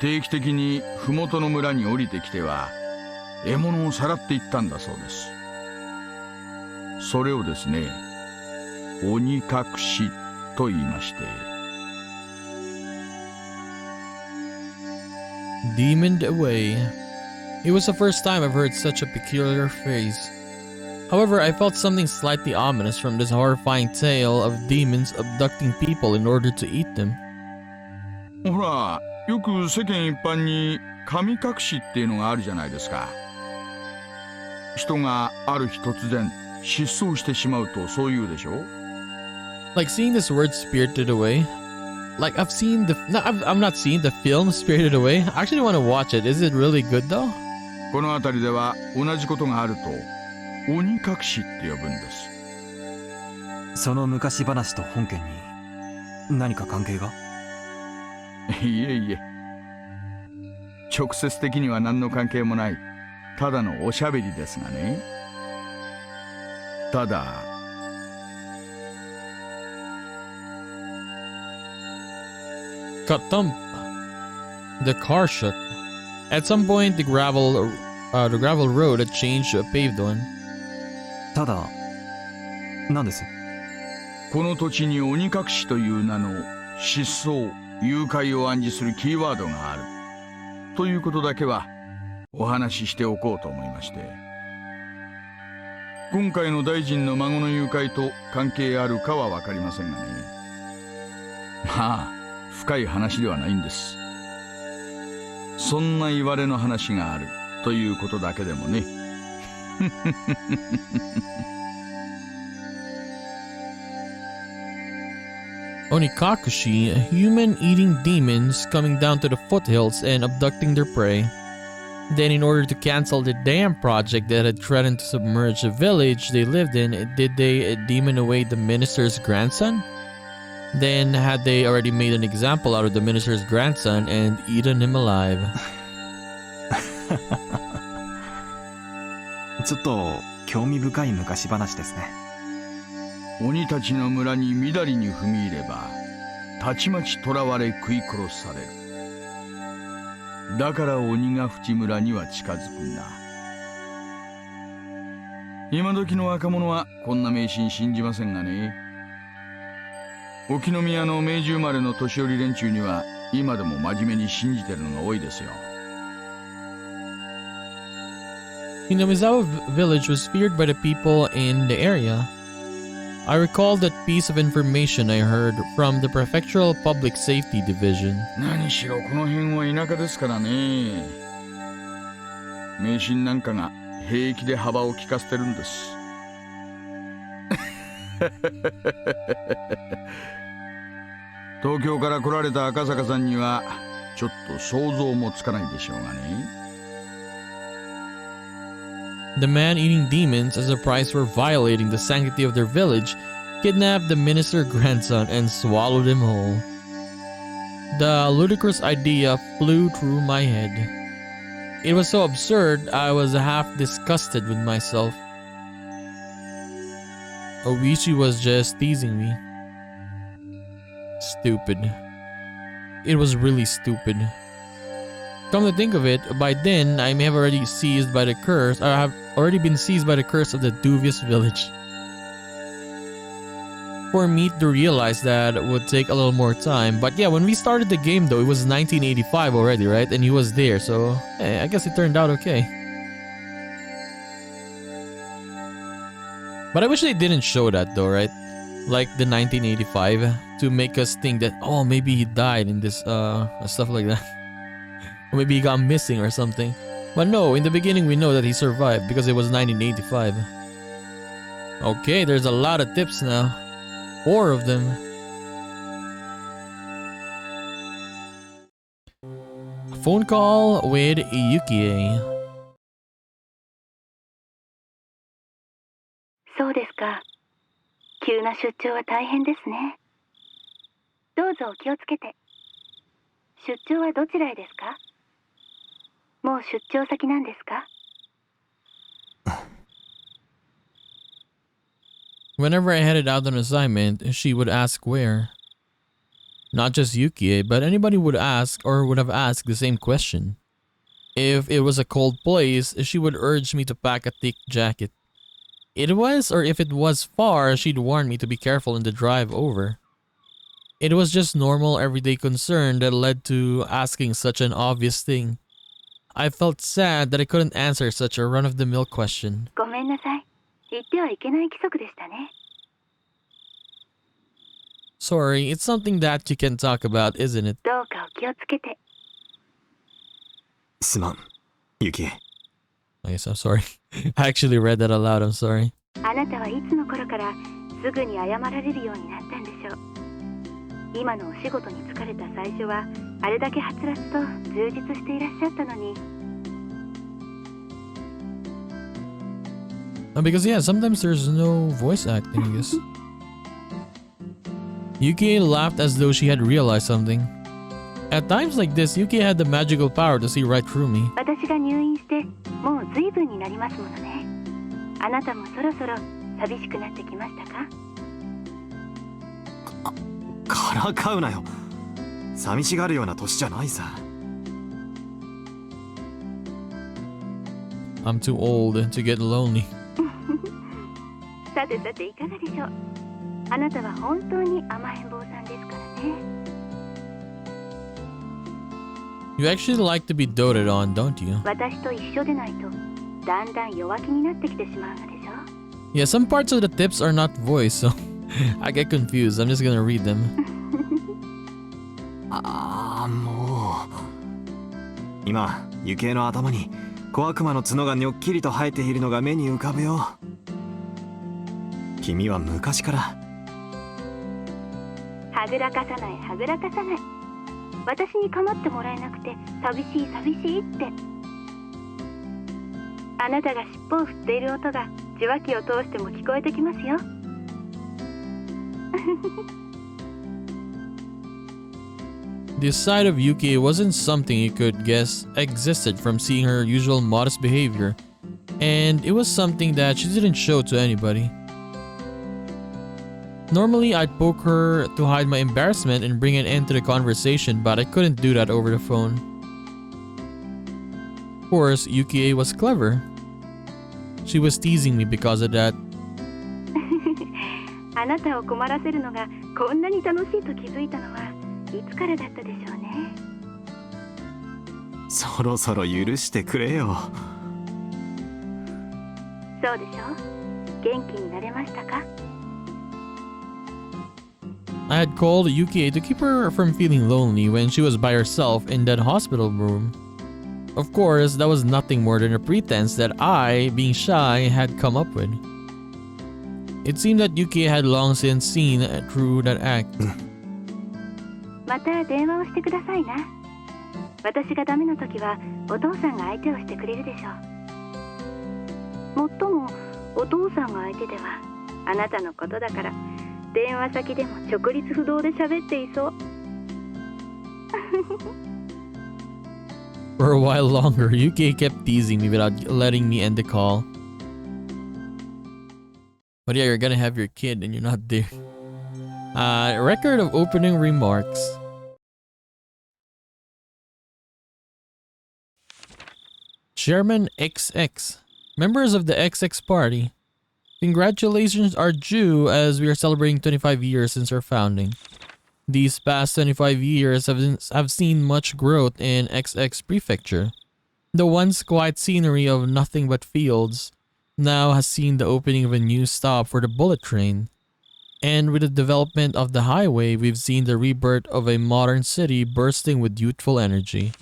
定期的に麓の村に降りてきては獲物をさらっていったんだそうです。それをですね、鬼隠しと言いまして。Demoned away. It was the first time I've heard such a peculiar phrase. However, I felt something slightly ominous from this horrifying tale of demons abducting people in order to eat them. ほら、よく世間一般に神隠しっていうのがあるじゃないですか。人がある日突然失踪してしまうとそう言うでしょ。 Like seeing this word spirited away. Like I've seen the no, I've not seen the film Spirited Away. I actually want to watch it. Is it really good though? この辺りでは同じことがあると鬼隠しって呼ぶんです。その昔話と本件に何か関係が？いえいえ、直接的には何の関係もない、ただのおしゃべりですがね。ただKatump. The car shook. At some point, the gravel road had changed to a paved one. ただ、何です？この土地に鬼隠しという名の失踪、誘拐を暗示するキーワードがあるということだけはお話ししておこうと思いまして。今回の大臣の孫の誘拐と関係あるかは分かりませんがね。まあ深い話ではないんです。そんな言われの話があるということだけでもね。Onikakushi, human-eating demons coming down to the foothills and abducting their prey. Then, in order to cancel the dam project that had threatened to submerge the village they lived in, did they demon away the minister's grandson? Then, had they already made an example out of the minister's grandson and eaten him alive? ちょっと興味深い昔話ですね。鬼たちの村にみだりに踏み入ればたちまち囚われ食い殺される。だから鬼が淵村には近づくんだ。今時の若者はこんな迷信信じませんがね。沖宮の明治生まれの年寄り連中には今でも真面目に信じてるのが多いですよ。Kinomizawa village was feared by the people in the area. I recall that piece of information I heard from the Prefectural Public Safety Division. 何しろこの辺は田舎ですからね。迷信なんかが平気で幅を利かせてるんです。東京から来られた赤坂さんにはちょっと想像もつかないでしょうがね。The man-eating demons, as a price for violating the sanctity of their village, kidnapped the minister's grandson and swallowed him whole. The ludicrous idea flew through my head. It was so absurd, I was half disgusted with myself. Ooshi was just teasing me. Stupid. It was really stupid. Come to think of it, by then I may have already seized by the curse, or have already been seized by the curse of the dubious village. For me to realize that would take a little more time, but yeah, when we started the game though, it was 1985 already, right? And he was there, so hey, I guess it turned out okay. But I wish they didn't show that though, right? Like the 1985, to make us think that, oh, maybe he died in this, stuff like that. Or maybe he got missing or something. But no, in the beginning we know that he survived because it was 1985. Okay, there's a lot of tips now. 4 of them. A phone call with Yukie. そうですか。急な出張は大変ですね。どうぞお気をつけて。出張はどちらへですか？もう出張先なんですか？ Whenever I headed out on assignment, she would ask where. Not just Yukie, but anybody would ask or would have asked the same question. If it was a cold place, she would urge me to pack a thick jacket. If it was far, she'd warn me to be careful in the drive over. It was just normal everyday concern that led to asking such an obvious thing. I felt sad that I couldn't answer such a run-of-the-mill question. ごめんなさい。言ってはいけない規則でしたね。 Sorry, it's something that you can talk about, isn't it? どうかお気をつけて。すまん、ユキ。I guess I'm sorry. I actually read that aloud, I'm sorry. あなたはいつの頃からすぐに謝られるようになったんでしょう。今のお仕事に疲れた最初はあれだけはつらつと充実していらっしゃったのに。 Because yeah, sometimes there's no voice acting, I guess. Yukie laughed as though she had realized something. At times like this, Yukie had the magical power to see right through me. 私が入院してもう随分になりますものね。あなたもそろそろ寂しくなってきましたか？からかうなよ。寂しがるような年じゃないさ。I'm too old to get lonely. さてさていかがでしょう。あなたは本当に甘えん坊さんですからね。 You actually like to be doted on, don't you? 私と一緒でないとだんだん弱気になってきてしまうのでしょ。 Yeah, some parts of the tips are not voice, so I get confused. I'm just gonna read them. もう今ユキの頭に小悪魔の角がにょっきりと生えているのが目に浮かぶよ。君は昔からはぐらかさないはぐらかさない。私に構ってもらえなくて寂しい寂しいって。あなたが尻尾を振っている音が受話器を通しても聞こえてきますよ。The side of Yuki wasn't something you could guess existed from seeing her usual modest behavior, and it was something that she didn't show to anybody. Normally, I'd poke her to hide my embarrassment and bring an end to the conversation, but I couldn't do that over the phone. Of course, Yukie was clever. She was teasing me because of that. あなたを困らせるのがこんなに楽しいと気づいたのはいつからだったでしょうね。そろそろ許してくれよ。そうでしょう。元気になれましたか？ I had called Yukie to keep her from feeling lonely when she was by herself in that hospital room. Of course, that was nothing more than a pretense that I, being shy, had come up with. It seemed that Yukie had long since seen through that act. また電話をしてくださいな。私がダメな時はお父さんが相手をしてくれるでしょう。もっともお父さんが相手ではあなたのことだから電話先でも直立不動で喋っていそう。For a while longer, Yukie kept teasing me without letting me end the call. But yeah, you're gonna have your kid and you're not there. Record of opening remarks. Chairman XX. Members of the XX party. Congratulations are due as we are celebrating 25 years since our founding. These past 25 years have seen much growth in XX Prefecture. The once quiet scenery of nothing but fields now has seen the opening of a new stop for the bullet train. And with the development of the highway, we've seen the rebirth of a modern city bursting with youthful energy.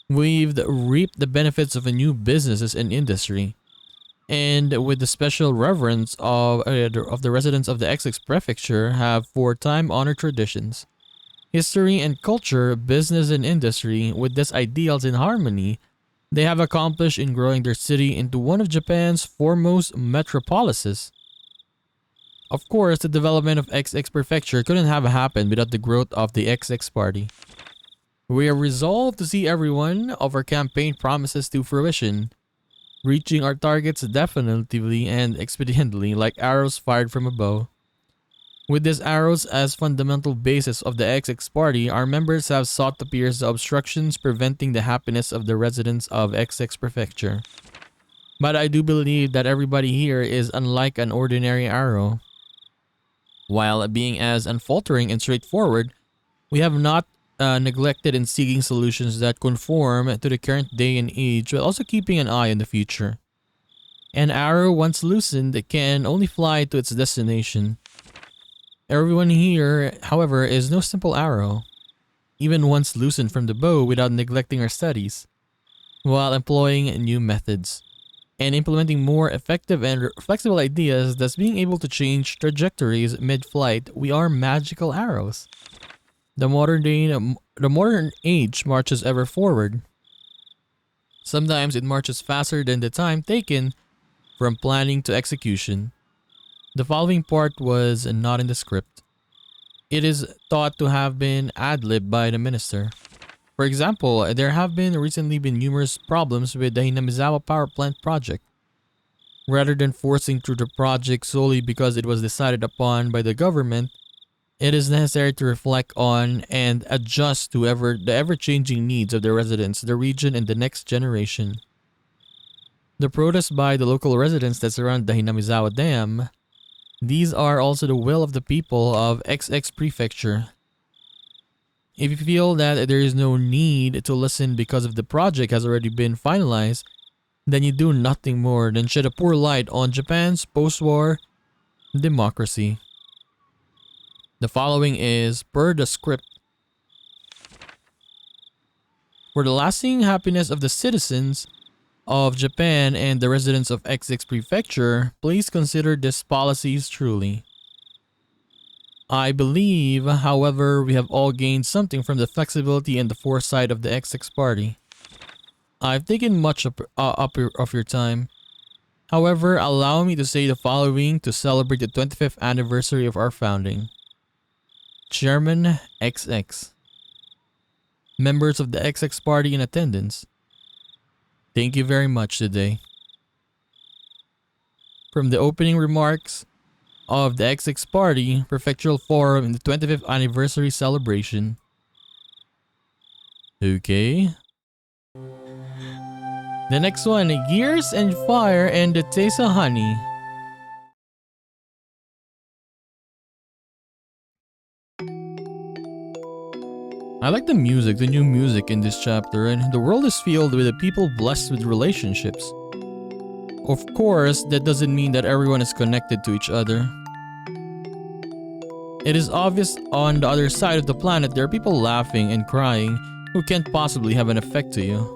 We've reaped the benefits of a new businesses and industry. And with the special reverence of the residents of the XX Prefecture have for time-honored traditions. History and culture, business and industry, with these ideals in harmony, they have accomplished in growing their city into one of Japan's foremost metropolises. Of course, the development of XX Prefecture couldn't have happened without the growth of the XX Party. We are resolved to see every one of our campaign promises to fruition, reaching our targets definitively and expediently like arrows fired from a bow. With these arrows as fundamental basis of the XX Party, our members have sought to pierce the obstructions preventing the happiness of the residents of XX Prefecture. But I do believe that everybody here is unlike an ordinary arrow. While being as unfaltering and straightforward, we have not neglected in seeking solutions that conform to the current day and age while also keeping an eye on the future. An arrow once loosened can only fly to its destination. Everyone here, however, is no simple arrow, even once loosened from the bow without neglecting our studies, while employing new methods, and implementing more effective and flexible ideas, thus being able to change trajectories mid-flight. We are magical arrows. The modern age marches ever forward. Sometimes it marches faster than the time taken from planning to execution. The following part was not in the script. It is thought to have been ad-libbed by the minister. For example, there have recently been numerous problems with the Hinamizawa power plant project. Rather than forcing through the project solely because it was decided upon by the government, it is necessary to reflect on and adjust to the ever-changing needs of the residents, the region, and the next generation. The protests by the local residents that surround the Hinamizawa Dam, these are also the will of the people of XX Prefecture. If you feel that there is no need to listen because of the project has already been finalized, then you do nothing more than shed a poor light on Japan's post-war democracy. The following is per the script. For the lasting happiness of the citizens of Japan and the residents of XX Prefecture, please consider these policies truly. I believe, however, we have all gained something from the flexibility and the foresight of the XX Party. I've taken much of your time. However, allow me to say the following to celebrate the 25th anniversary of our founding. Chairman XX. Members of the XX party in attendance. Thank you very much today. From the opening remarks of the XX party Prefectural Forum in the 25th anniversary celebration. Okay. The next one, Gears and Fire and the Taste of Honey. I like the music, the new music in this chapter, and the world is filled with the people blessed with relationships. Of course, that doesn't mean that everyone is connected to each other. It is obvious on the other side of the planet there are people laughing and crying who can't possibly have an effect to you.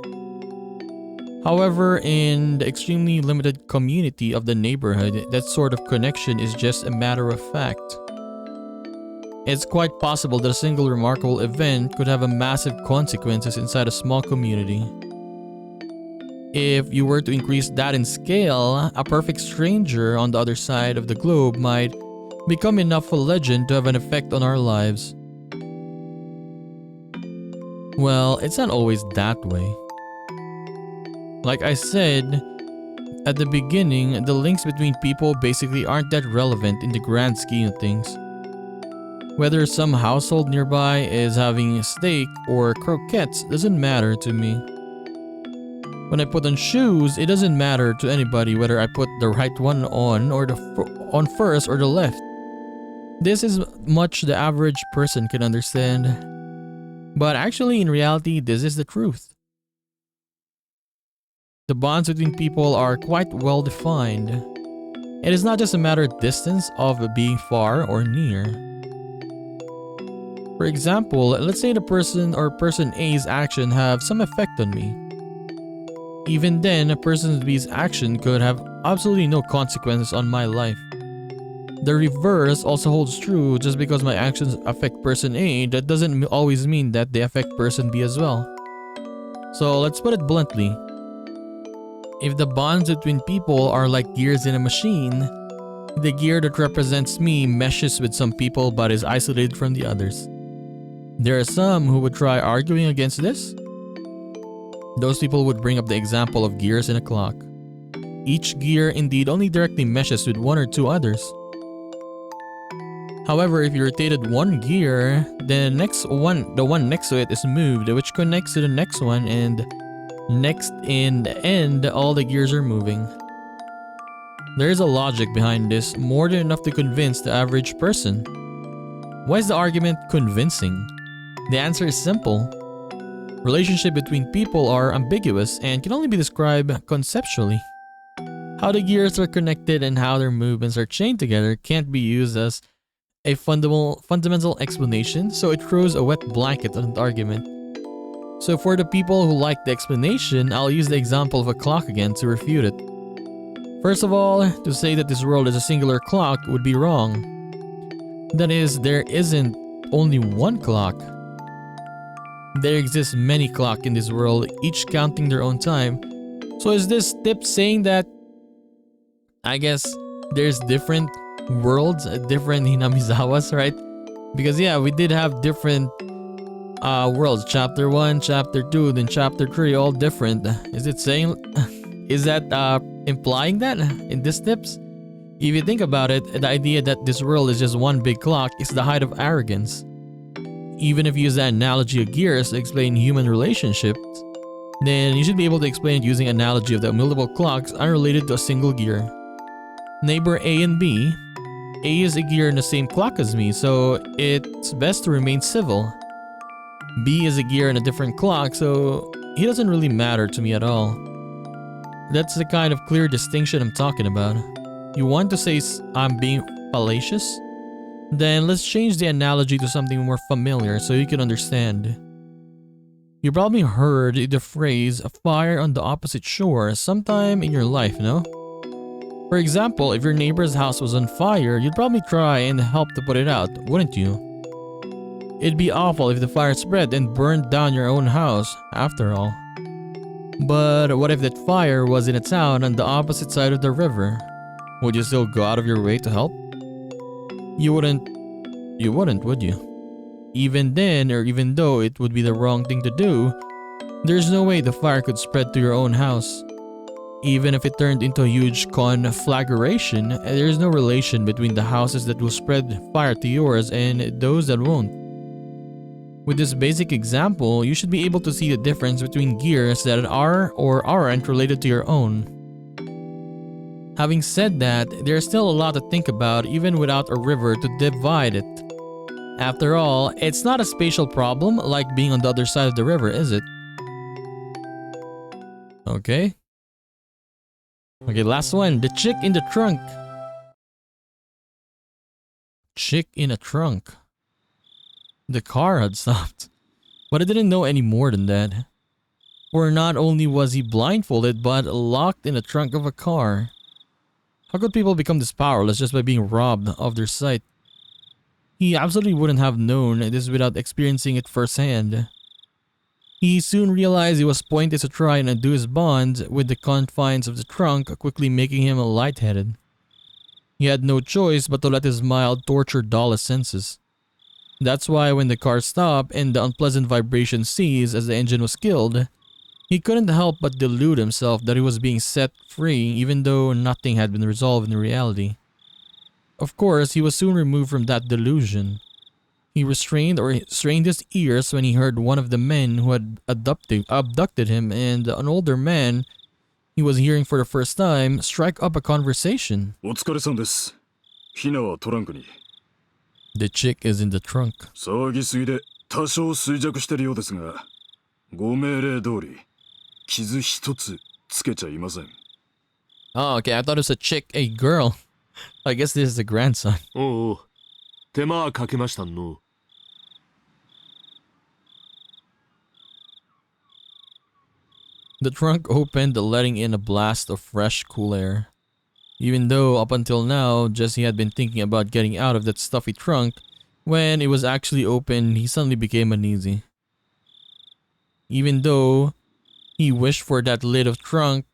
However, in the extremely limited community of the neighborhood, that sort of connection is just a matter of fact. It's quite possible that a single remarkable event could have a massive consequences inside a small community. If you were to increase that in scale, a perfect stranger on the other side of the globe might become enough of a legend to have an effect on our lives. Well, it's not always that way. Like I said at the beginning, the links between people basically aren't that relevant in the grand scheme of things. Whether some household nearby is having steak or croquettes doesn't matter to me. When I put on shoes, it doesn't matter to anybody whether I put the right one on or on first or the left. This is much the average person can understand. But actually, in reality, this is the truth. The bonds between people are quite well defined. It is not just a matter of distance of being far or near. For example, let's say the person or person A's action have some effect on me. Even then, a person B's action could have absolutely no consequences on my life. The reverse also holds true. Just because my actions affect person A, that doesn't always mean that they affect person B as well. So let's put it bluntly. If the bonds between people are like gears in a machine, the gear that represents me meshes with some people but is isolated from the others. There are some who would try arguing against this. Those people would bring up the example of gears in a clock. Each gear indeed only directly meshes with one or two others. However, if you rotated one gear, then the one next to it is moved, which connects to the next one, and next in the end, all the gears are moving. There is a logic behind this, more than enough to convince the average person. Why is the argument convincing? The answer is simple. Relationships between people are ambiguous and can only be described conceptually. How the gears are connected and how their movements are chained together can't be used as a fundamental explanation, so it throws a wet blanket on the argument. So for the people who like the explanation, I'll use the example of a clock again to refute it. First of all, to say that this world is a singular clock would be wrong. That is, there isn't only one clock. There exist many clocks in this world, each counting their own time. So is this tip saying that, I guess, there's different worlds, different Hinamizawas, right? Because yeah, we did have different worlds. Chapter 1, Chapter 2, then Chapter 3, all different. Is it saying, is that implying that in these tips? If you think about it, the idea that this world is just one big clock is the height of arrogance. Even if you use that analogy of gears to explain human relationships, then you should be able to explain it using analogy of the multiple clocks unrelated to a single gear. Neighbor A and B. A is a gear in the same clock as me, so it's best to remain civil. B is a gear in a different clock, so he doesn't really matter to me at all. That's the kind of clear distinction I'm talking about. You want to say I'm being fallacious? Then let's change the analogy to something more familiar so you can understand. You probably heard the phrase fire on the opposite shore sometime in your life, no? For example, if your neighbor's house was on fire, you'd probably try and help to put it out, wouldn't you? It'd be awful if the fire spread and burned down your own house, after all. But what if that fire was in a town on the opposite side of the river? Would you still go out of your way to help? You wouldn't, would you? Even then, or even though it would be the wrong thing to do, there's no way the fire could spread to your own house. Even if it turned into a huge conflagration, there's no relation between the houses that will spread fire to yours and those that won't. With this basic example, you should be able to see the difference between gears that are or aren't related to your own. Having said that, there's still a lot to think about even without a river to divide it. After all, it's not a spatial problem like being on the other side of the river, is it? Okay. Okay, last one. The chick in the trunk. Chick in a trunk. The car had stopped. But I didn't know any more than that. For not only was he blindfolded, but locked in the trunk of a car. How could people become this powerless just by being robbed of their sight? He absolutely wouldn't have known this without experiencing it firsthand. He soon realized it was pointless to try and undo his bond with the confines of the trunk, quickly making him lightheaded. He had no choice but to let his mild torture dull his senses. That's why when the car stopped and the unpleasant vibration ceased as the engine was killed, he couldn't help but delude himself that he was being set free even though nothing had been resolved in reality. Of course, he was soon removed from that delusion. He restrained or strained his ears when he heard one of the men who had abducted him and an older man he was hearing for the first time strike up a conversation. お疲れさんです。ヒナはトランクに。 The chick is in the trunk. 騒ぎすぎで多少衰弱してるようですが、ご命令通り傷一つつけちゃいません。 Oh, okay. I thought it was a chick, a girl. I guess this is the grandson. おう、手間はかけましたの。 The trunk opened, letting in a blast of fresh, cool air. Even though, up until now, Jesse had been thinking about getting out of that stuffy trunk, when it was actually open, he suddenly became uneasy. Even though he wished for that lid of the trunk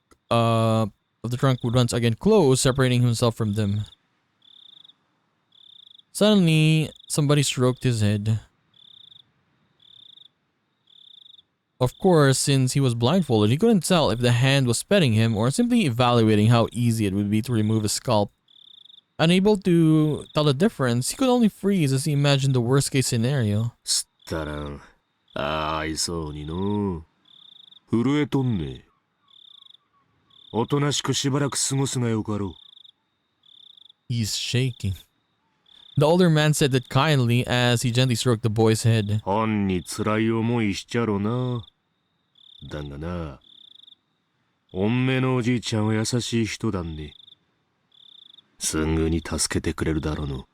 would once again close, separating himself from them. Suddenly, somebody stroked his head. Of course, since he was blindfolded, he couldn't tell if the hand was petting him or simply evaluating how easy it would be to remove a scalp. Unable to tell the difference, he could only freeze as he imagined the worst case scenario. すったらん。愛そうにの。震えとんね。おとなしくしばらく過ごすがよかろう。 He's shaking. The older man said that kindly as he gently stroked the boy's head. 本に辛い思いしちゃろな。だがな、おんめのおじいちゃんは優しい人だね。すぐに助けてくれるだろうの。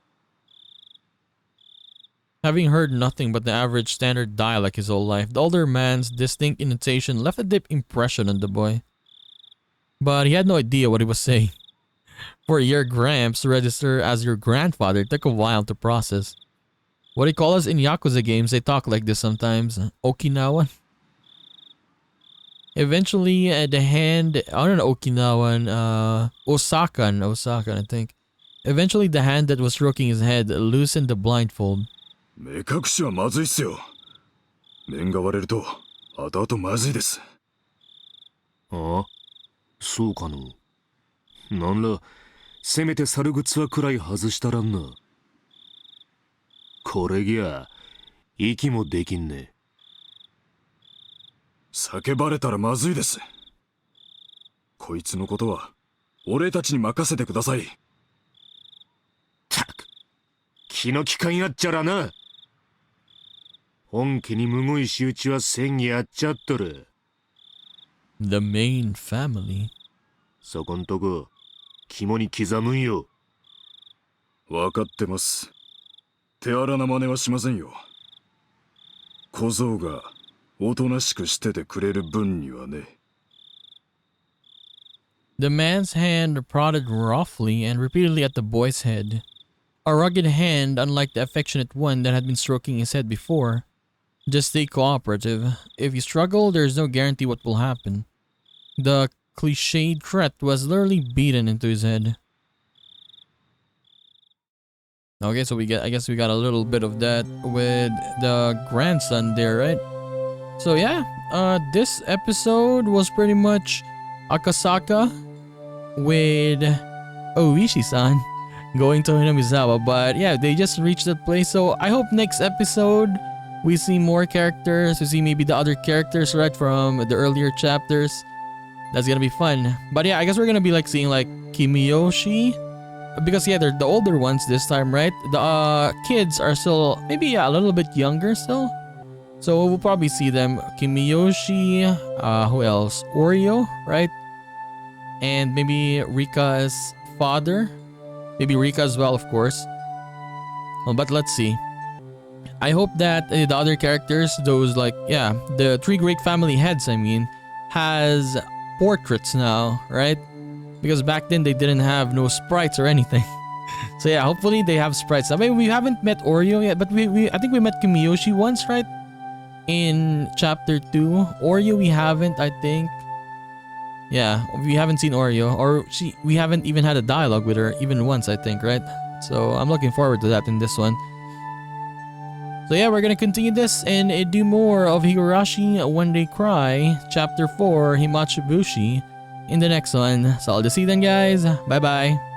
Having heard nothing but the average standard dialect his whole life, the older man's distinct intonation left a deep impression on the boy. But he had no idea what he was saying. For your Gramps to register as your grandfather took a while to process. What do you call us in Yakuza games? They talk like this sometimes. Okinawan? Eventually, the hand on an Okinawan, Osaka, I think. Eventually, the hand that was stroking his head loosened the blindfold. 目隠しはまずいっすよ。面が割れると後々まずいです。ああ、そうかの。なんら、せめて猿靴はくらい外したらんな。これぎゃ、息もできんね。叫ばれたらまずいです。こいつのことは、俺たちに任せてください。たく、気の利かんやっちゃらな。本家にむごい仕打ちは戦議やっちゃっとる。The main family. そこんとこ、肝に刻むんよ。わかってます。手荒な真似はしませんよ。小僧がおとなしくしててくれる分にはね。The man's hand prodded roughly and repeatedly at the boy's head. A rugged hand, unlike the affectionate one that had been stroking his head before. Just stay cooperative. If you struggle, there is no guarantee what will happen. The cliched threat was literally beaten into his head. Okay, so I guess we got a little bit of that with the grandson there, right? So yeah, this episode was pretty much Akasaka with Ooshi-san going to Hinamizawa, but yeah, they just reached that place. So I hope next episode we see more characters, we see maybe the other characters, right, from the earlier chapters. That's gonna be fun. But yeah, I guess we're gonna be like seeing like Kimiyoshi, because yeah, they're the older ones this time, right? The kids are still maybe, yeah, a little bit younger still. So we'll probably see them. Kimiyoshi, who else? Oreo, right? And maybe Rika's father. Maybe Rika as well, of course. Well, but let's see. I hope that the other characters, those like, yeah, the three great family heads, I mean, has portraits now, right? Because back then they didn't have no sprites or anything. So yeah, hopefully they have sprites. I mean, we haven't met Oreo yet, but I think we met Kimiyoshi once, right? In chapter 2. Oreo we haven't, I think. Yeah, we haven't seen Oreo, or we haven't even had a dialogue with her even once, I think, right? So I'm looking forward to that in this one. So yeah, we're gonna continue this and do more of Higurashi When They Cry, chapter 4, Himatsubushi, in the next one. So I'll just see you then, guys. Bye bye.